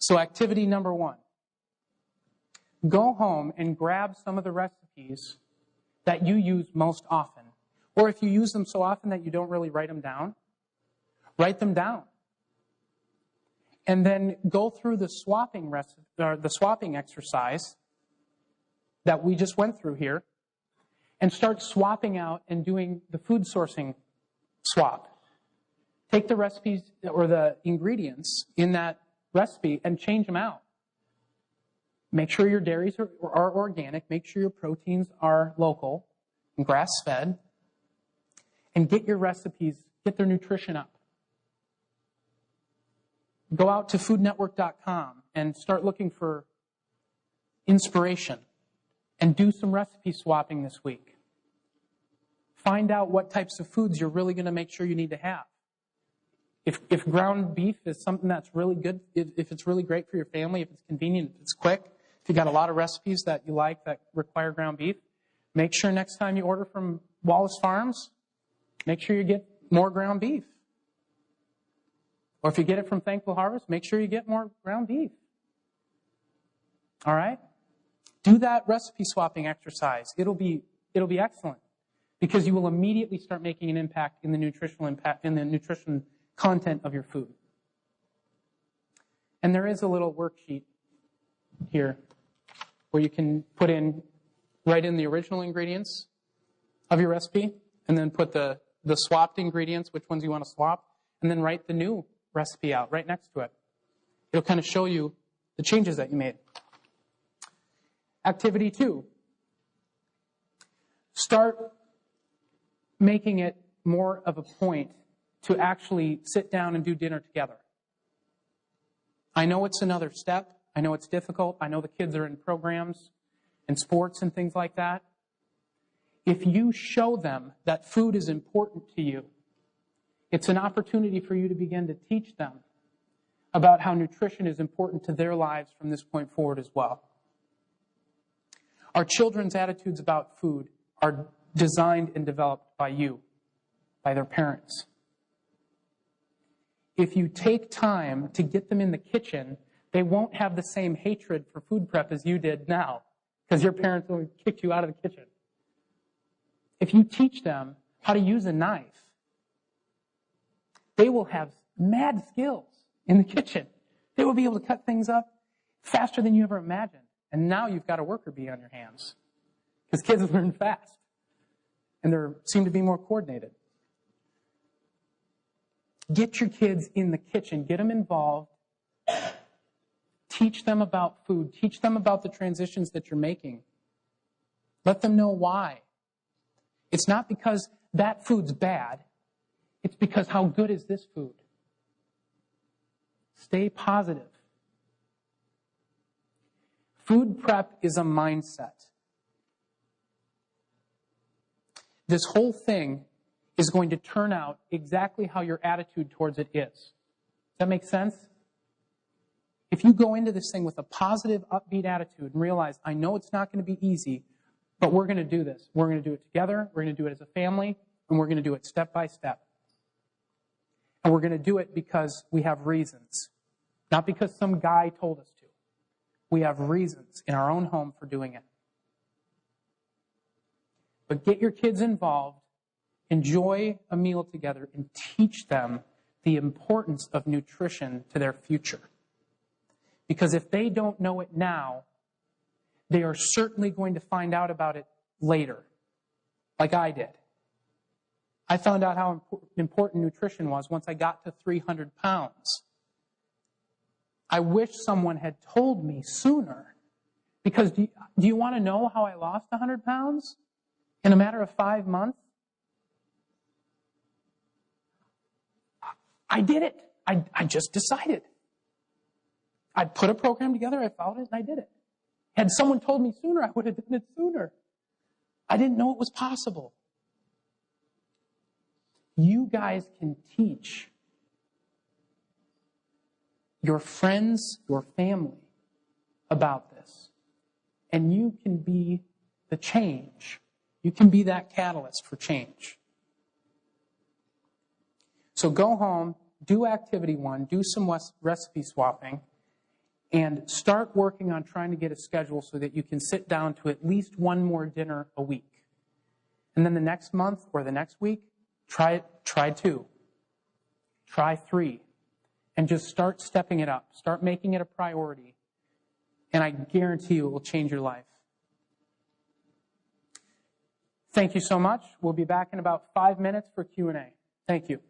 So activity number 1. Go home and grab some of the recipes that you use most often. Or if you use them so often that you don't really write them down, write them down. And then go through the swapping exercise that we just went through here and start swapping out and doing the food sourcing swap. Take the recipes or the ingredients in that recipe and change them out. Make sure your dairies are organic. Make sure your proteins are local and grass-fed. And get your recipes, get their nutrition up. Go out to foodnetwork.com and start looking for inspiration and do some recipe swapping this week. Find out what types of foods you're really going to make sure you need to have. If ground beef is something that's really good, if it's really great for your family, if it's convenient, if it's quick, if you got a lot of recipes that you like that require ground beef, make sure next time you order from Wallace Farms, make sure you get more ground beef. Or if you get it from Thankful Harvest, make sure you get more ground beef. All right? Do that recipe swapping exercise. It'll be excellent because you will immediately start making an impact in the nutrition content of your food. And there is a little worksheet here where you can write in the original ingredients of your recipe and then put the swapped ingredients, which ones you want to swap, and then write the new recipe out right next to it. It'll kind of show you the changes that you made. Activity 2. Start making it more of a point to actually sit down and do dinner together. I know it's another step. I know it's difficult. I know the kids are in programs and sports and things like that. If you show them that food is important to you, it's an opportunity for you to begin to teach them about how nutrition is important to their lives from this point forward as well. Our children's attitudes about food are designed and developed by you, by their parents. If you take time to get them in the kitchen, they won't have the same hatred for food prep as you did now, because your parents will kick you out of the kitchen. If you teach them how to use a knife, they will have mad skills in the kitchen. They will be able to cut things up faster than you ever imagined. And now you've got a worker bee on your hands. Because kids learn fast. And they seem to be more coordinated. Get your kids in the kitchen. Get them involved. Teach them about food. Teach them about the transitions that you're making. Let them know why. It's not because that food's bad. It's because how good is this food? Stay positive. Food prep is a mindset. This whole thing is going to turn out exactly how your attitude towards it is. Does that make sense? If you go into this thing with a positive, upbeat attitude and realize, I know it's not going to be easy, but we're going to do this. We're going to do it together. We're going to do it as a family, and we're going to do it step by step. And we're going to do it because we have reasons, not because some guy told us to. We have reasons in our own home for doing it. But get your kids involved, enjoy a meal together, and teach them the importance of nutrition to their future. Because if they don't know it now, they are certainly going to find out about it later, like I did. I found out how important nutrition was once I got to 300 pounds. I wish someone had told me sooner. Because do you want to know how I lost 100 pounds in a matter of 5 months? I did it. I just decided. I put a program together, I followed it, and I did it. Had someone told me sooner, I would have done it sooner. I didn't know it was possible. You guys can teach your friends, your family about this. And you can be the change. You can be that catalyst for change. So go home, do activity 1, do some recipe swapping, And start working on trying to get a schedule so that you can sit down to at least one more dinner a week. And then the next month or the next week, try 2. Try 3. And just start stepping it up. Start making it a priority. And I guarantee you it will change your life. Thank you so much. We'll be back in about 5 minutes for Q&A. Thank you.